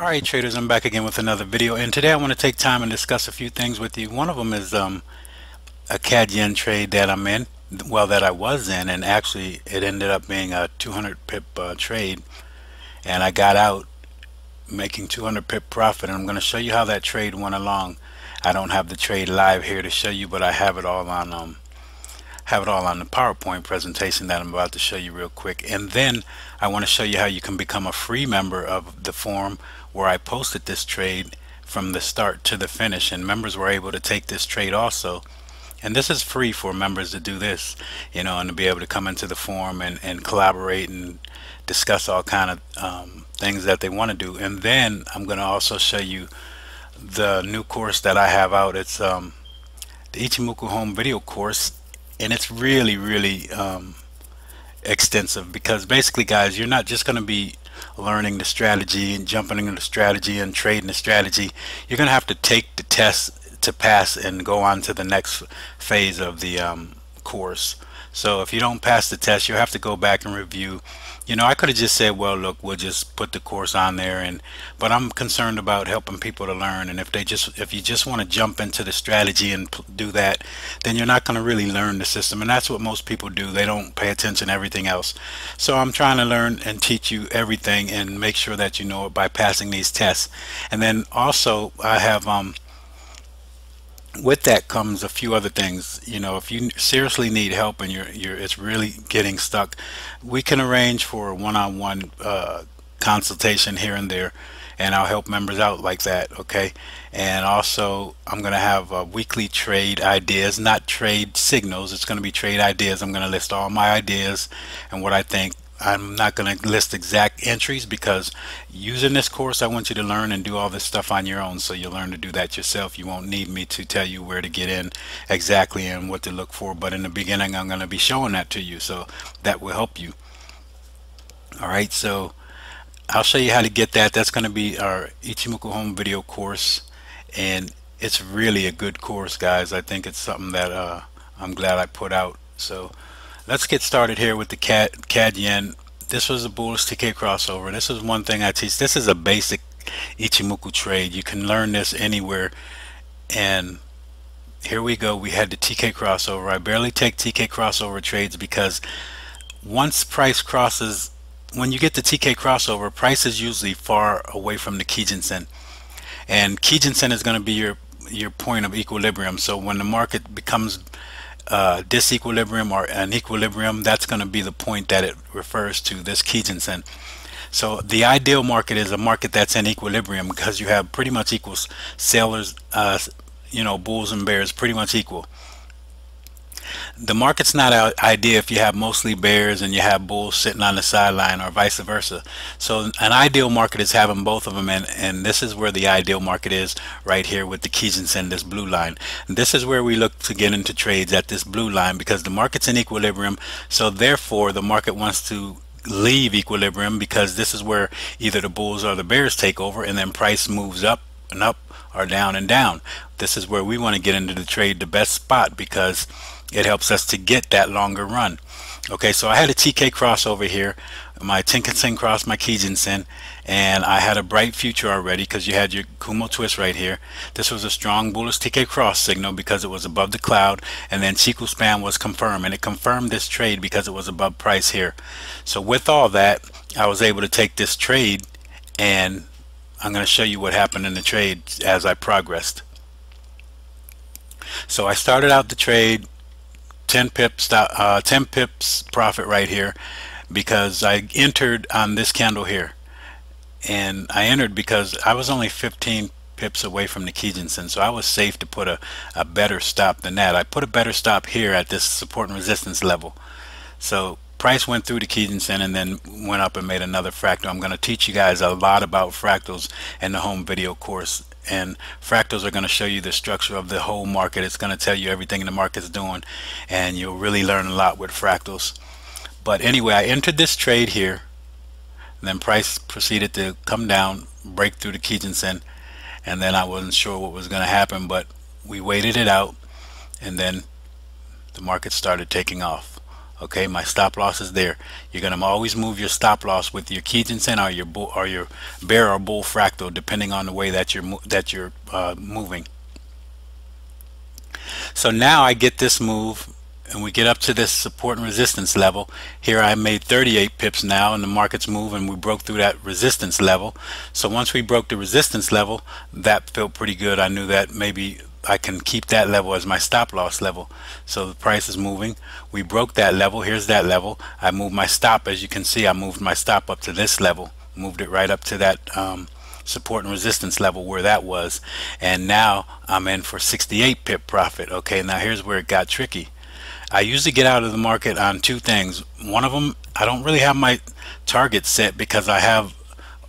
Alright traders, I'm back again with another video, and today I want to take time and discuss a few things with you. One of them is a CAD yen trade that I'm in, well, that I was in, and actually it ended up being a 200 pip trade, and I got out making 200 pip profit, and I'm going to show you how that trade went along. I don't have the trade live here to show you, but I have it all on the PowerPoint presentation that I'm about to show you real quick. And then I want to show you how you can become a free member of the forum where I posted this trade from the start to the finish, and members were able to take this trade also. And this is free for members to do this, you know, and to be able to come into the forum and collaborate and discuss all kind of things that they want to do. And then I'm going to also show you the new course that I have out. It's the Ichimoku home video course, and it's really extensive, because basically, guys, you're not just going to be learning the strategy and jumping into the strategy and trading the strategy. You're going to have to take the test to pass and go on to the next phase of the course. So if you don't pass the test, you'll have to go back and review. You know, I could have just said, well, look, we'll just put the course on there, but I'm concerned about helping people to learn. And if you just want to jump into the strategy and do that, then you're not going to really learn the system. And that's what most people do. They don't pay attention to everything else. So I'm trying to learn and teach you everything and make sure that you know it by passing these tests. And then also I have with that comes a few other things. You know, if you seriously need help and it's really getting stuck, we can arrange for a one-on-one consultation here and there, and I'll help members out like that. Okay. And also I'm going to have weekly trade ideas, not trade signals. It's going to be trade ideas. I'm going to list all my ideas and what I think. I'm not going to list exact entries, because using this course I want you to learn and do all this stuff on your own, so you'll learn to do that yourself. You won't need me to tell you where to get in exactly and what to look for, but in the beginning I'm going to be showing that to you, so that will help you. Alright, so I'll show you how to get that. That's going to be our Ichimoku home video course, and it's really a good course, guys. I think it's something that I'm glad I put out. So let's get started here with the CAD yen. This was a bullish TK crossover. This is one thing I teach. This is a basic Ichimoku trade. You can learn this anywhere. And here we go. We had the TK crossover. I barely take TK crossover trades, because once price crosses, when you get the TK crossover, price is usually far away from the Kijinsen. And Kijinsen is going to be your point of equilibrium. So when the market becomes disequilibrium or an equilibrium, that's going to be the point that it refers to, this Kijinsen. So the ideal market is a market that's in equilibrium, because you have pretty much equal sellers, you know, bulls and bears, pretty much equal. The market's not ideal if you have mostly bears and you have bulls sitting on the sideline, or vice versa. So an ideal market is having both of them, and this is where the ideal market is, right here with the Kijinsen, this blue line. And this is where we look to get into trades, at this blue line, because the market's in equilibrium. So therefore the market wants to leave equilibrium, because this is where either the bulls or the bears take over, and then price moves up and up, or down and down. This is where we want to get into the trade, the best spot, because it helps us to get that longer run. Okay, so I had a TK crossover here. My Tenkan-sen crossed my Kijinsen, and I had a bright future already, because you had your Kumo twist right here. This was a strong bullish TK cross signal, because it was above the cloud, and then Chiku span was confirmed, and it confirmed this trade because it was above price here. So with all that, I was able to take this trade, and I'm going to show you what happened in the trade as I progressed. So I started out the trade 10 pips profit right here, because I entered on this candle here, and I entered because I was only 15 pips away from the Kijinsen, so I was safe to put a better stop than that. I put a better stop here at this support and resistance level. So price went through the Kijinsen and then went up and made another fractal. I'm going to teach you guys a lot about fractals in the home video course, and fractals are going to show you the structure of the whole market. It's going to tell you everything the market's doing, and you'll really learn a lot with fractals. But anyway, I entered this trade here, and then price proceeded to come down, break through the Kijinsen, and then I wasn't sure what was going to happen, but we waited it out, and then the market started taking off. Okay, my stop loss is there. You're gonna always move your stop loss with your Kijinsen or your bull or your bear or bull fractal, depending on the way that you're moving. So now I get this move, and we get up to this support and resistance level. Here I made 38 pips now, and the market's moving. We broke through that resistance level. So once we broke the resistance level, that felt pretty good. I knew that maybe I can keep that level as my stop loss level. So the price is moving. We broke that level. Here's that level. I moved my stop. As you can see, I moved my stop up to this level, moved it right up to that support and resistance level where that was, and now I'm in for 68 pip profit. Okay, now here's where it got tricky. I usually get out of the market on two things. One of them, I don't really have my target set because I have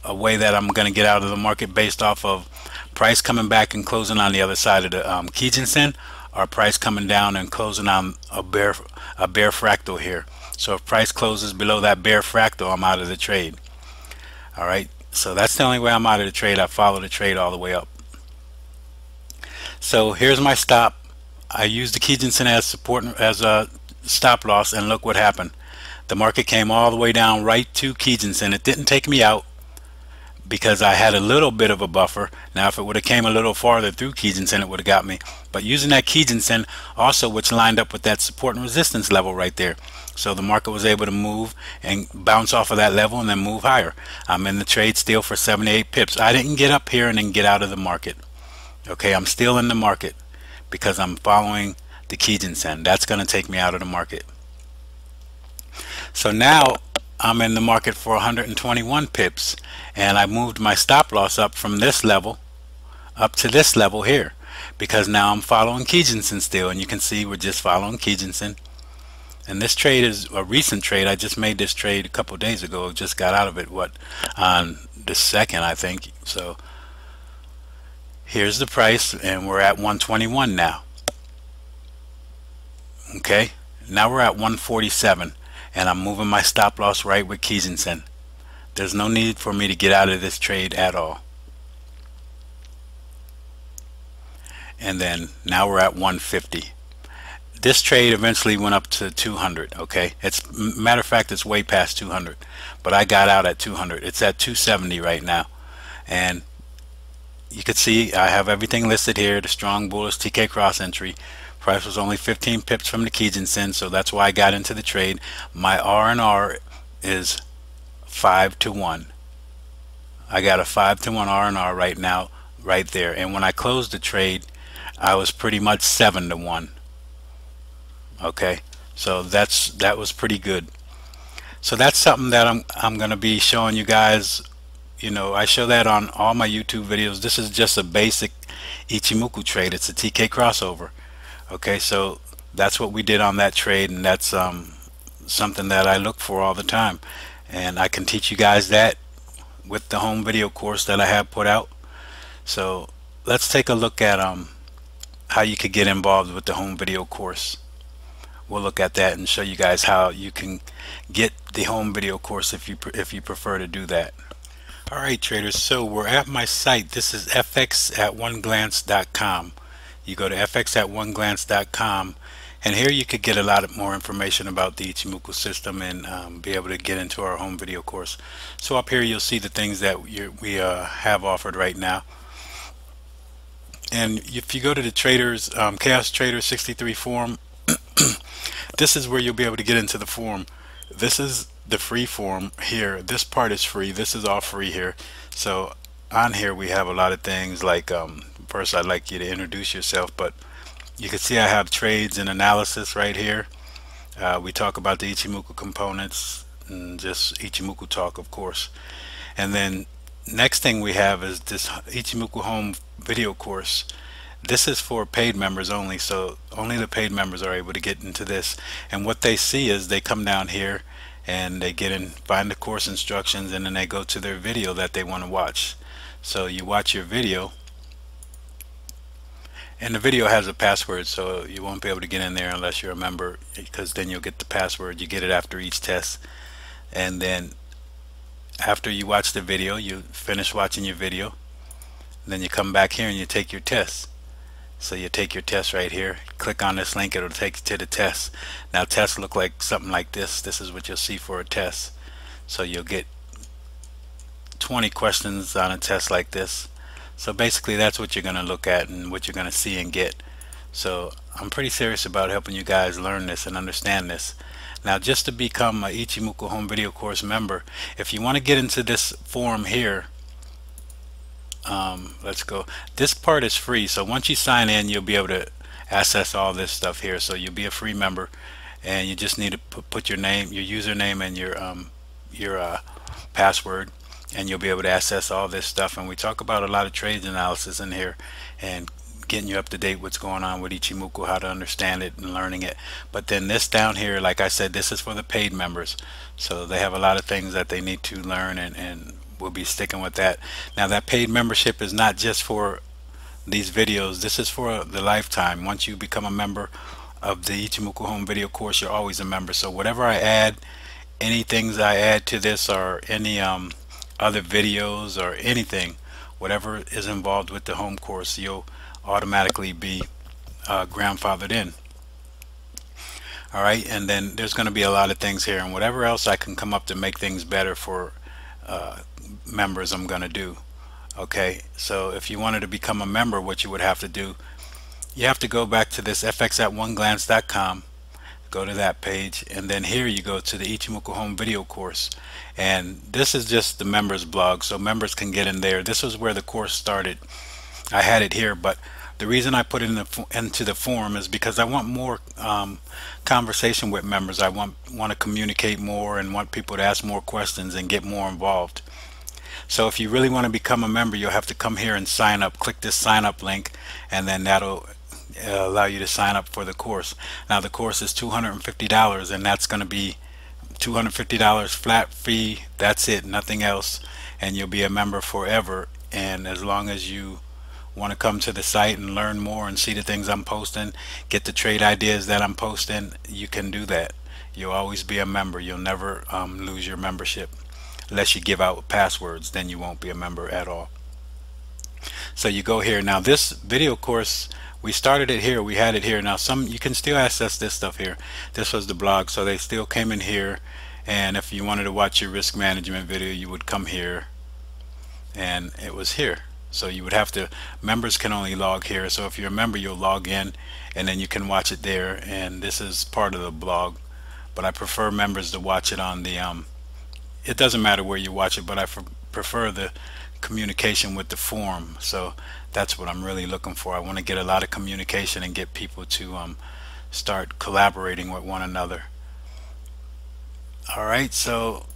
a way that I'm going to get out of the market based off of price coming back and closing on the other side of the Kijinsen, or price coming down and closing on a bear fractal here. So if price closes below that bear fractal, I'm out of the trade. All right, so that's the only way I'm out of the trade. I follow the trade all the way up. So here's my stop. I used the Kijinsen as support, as a stop loss, and look what happened. The market came all the way down right to Kijinsen. It didn't take me out because I had a little bit of a buffer. Now if it would have came a little farther through Kijinsen, it would have got me. But using that Kijinsen also, which lined up with that support and resistance level right there. So the market was able to move and bounce off of that level and then move higher. I'm in the trade still for 78 pips. I didn't get up here and then get out of the market. Okay, I'm still in the market because I'm following the Kijinsen. That's going to take me out of the market. So now I'm in the market for 121 pips, and I moved my stop loss up from this level up to this level here because now I'm following Kijinsen still, and you can see we're just following Kijinsen. And this trade is a recent trade. I just made this trade a couple days ago. Just got out of it on the 2nd, I think. So here's the price, and we're at 121 now. Okay, now we're at 147, and I'm moving my stop loss right with Kijinsen. There's no need for me to get out of this trade at all. And then now we're at 150. This trade eventually went up to 200. Okay, it's matter of fact, it's way past 200, but I got out at 200. It's at 270 right now, and you can see I have everything listed here. The strong bullish TK cross entry. Price was only 15 pips from the Kijinsen, so that's why I got into the trade. My R&R is 5-to-1. I got a 5-to-1 R&R right now, right there. And when I closed the trade, I was pretty much 7-to-1. Okay, so that was pretty good. So that's something that I'm going to be showing you guys. You know, I show that on all my YouTube videos. This is just a basic Ichimoku trade. It's a TK crossover. Okay, so that's what we did on that trade, and that's something that I look for all the time, and I can teach you guys that with the home video course that I have put out. So let's take a look at how you could get involved with the home video course. We'll look at that and show you guys how you can get the home video course if you prefer to do that. Alright traders, so we're at my site. This is fxatOneglance.com. You go to fxatOneglance.com, and here you could get a lot more information about the Ichimoku system and be able to get into our home video course. So up here you'll see the things that we have offered right now. And if you go to the traders Chaos Trader 63 forum, this is where you'll be able to get into the forum. This is the free forum here. This part is free. This is all free here. So on here we have a lot of things like first I'd like you to introduce yourself, but you can see I have trades and analysis right here. We talk about the Ichimoku components and just Ichimoku talk, of course. And then next thing we have is this Ichimoku home video course. This is for paid members only, so only the paid members are able to get into this. And what they see is they come down here and they get in, find the course instructions, and then they go to their video that they want to watch. So you watch your video, and the video has a password, so you won't be able to get in there unless you're a member, because then you'll get the password. You get it after each test, and then after you watch the video, you finish watching your video, then you come back here and you take your test. So you take your test right here, click on this link, it'll take you to the test. Now tests look like something like this. This is what you'll see for a test. So you'll get 20 questions on a test like this. So basically that's what you're going to look at and what you're going to see and get. So I'm pretty serious about helping you guys learn this and understand this. Now, just to become a Ichimoku Home Video Course member, if you want to get into this forum here, let's go. This part is free, so once you sign in, you'll be able to access all this stuff here. So you'll be a free member, and you just need to put your name, your username, and your password, and you'll be able to access all this stuff. And we talk about a lot of trade analysis in here, and getting you up to date what's going on with Ichimoku, how to understand it and learning it. But then this down here, like I said, this is for the paid members, so they have a lot of things that they need to learn, and we'll be sticking with that. Now, that paid membership is not just for these videos. This is for the lifetime. Once you become a member of the Ichimoku Home Video Course, you're always a member. So whatever I add, any things I add to this, or any other videos or anything, whatever is involved with the home course, you'll automatically be grandfathered in. All right, and then there's going to be a lot of things here, and whatever else I can come up to make things better for members, I'm going to do. Okay, so if you wanted to become a member, what you would have to do, you have to go back to this fx@oneglance.com, go to that page, and then here you go to the Ichimoku Home Video Course, and this is just the members blog, so members can get in there. This was where the course started. I had it here, but the reason I put it into the forum is because I want more conversation with members. I want to communicate more and want people to ask more questions and get more involved. So if you really want to become a member, you'll have to come here and sign up. Click this sign up link, and then that'll allow you to sign up for the course. Now the course is $250, and that's going to be $250 flat fee. That's it, nothing else, and you'll be a member forever. And as long as you want to come to the site and learn more and see the things I'm posting, get the trade ideas that I'm posting, you can do that. You'll always be a member. You'll never lose your membership. Unless you give out passwords, then you won't be a member at all. So you go here. Now this video course, we started it here, we had it here. Now you can still access this stuff here. This was the blog, so they still came in here, and if you wanted to watch your risk management video, you would come here, and it was here. So you would have to, members can only log here, so if you're a member, you'll log in and then you can watch it there, and this is part of the blog. But I prefer members to watch it on the it doesn't matter where you watch it, but I prefer the communication with the forum. So that's what I'm really looking for. I want to get a lot of communication and get people to start collaborating with one another. Alright, so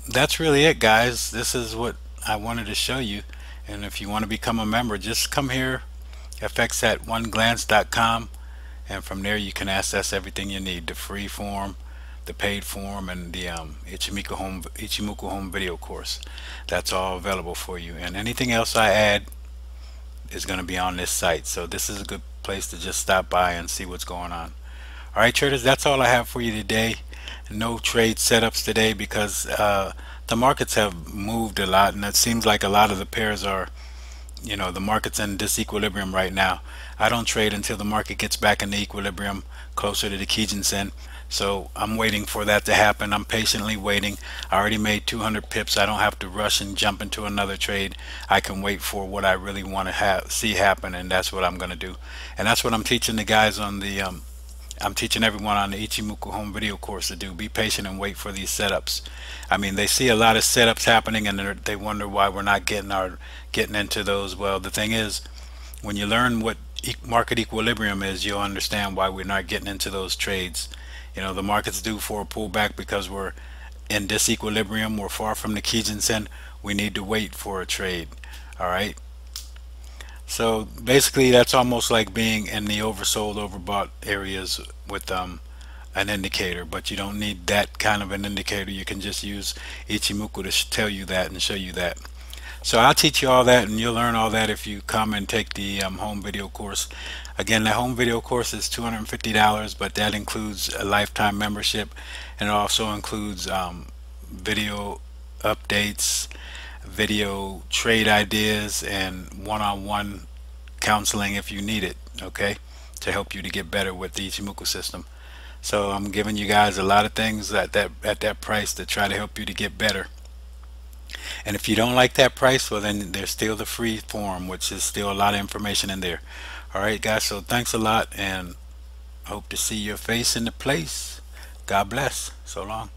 that's really it, guys. This is what I wanted to show you. And if you want to become a member, just come here, fx@oneglance.com, and from there you can access everything you need, the free form, the paid form, and the Ichimoku Home Video Course. That's all available for you, and anything else I add is going to be on this site. So this is a good place to just stop by and see what's going on. Alright traders, that's all I have for you today. No trade setups today because the markets have moved a lot, and it seems like a lot of the pairs are, you know, the market's in disequilibrium right now. I don't trade until the market gets back into equilibrium closer to the Kijun-sen. So I'm waiting for that to happen. I'm patiently waiting. I already made 200 pips. I don't have to rush and jump into another trade. I can wait for what I really want to see happen, and that's what I'm going to do. And that's what I'm teaching the guys on the I'm teaching everyone on the Ichimoku Home Video Course to do. Be patient and wait for these setups. I mean, they see a lot of setups happening, and they wonder why we're not getting into those. Well, the thing is, when you learn what market equilibrium is, you'll understand why we're not getting into those trades. You know, the market's due for a pullback because we're in disequilibrium. We're far from the Kijun-sen. We need to wait for a trade. All right. So basically, that's almost like being in the oversold, overbought areas with an indicator, but you don't need that kind of an indicator. You can just use Ichimoku to tell you that and show you that. So I'll teach you all that, and you'll learn all that if you come and take the home video course. Again, the home video course is $250, but that includes a lifetime membership, and it also includes video updates, video trade ideas, and one-on-one counseling if you need it, okay, to help you to get better with the Ichimoku system. So I'm giving you guys a lot of things at that price to try to help you to get better. And if you don't like that price, well, then there's still the free form, which is still a lot of information in there. All right, guys. So thanks a lot, and hope to see your face in the place. God bless. So long.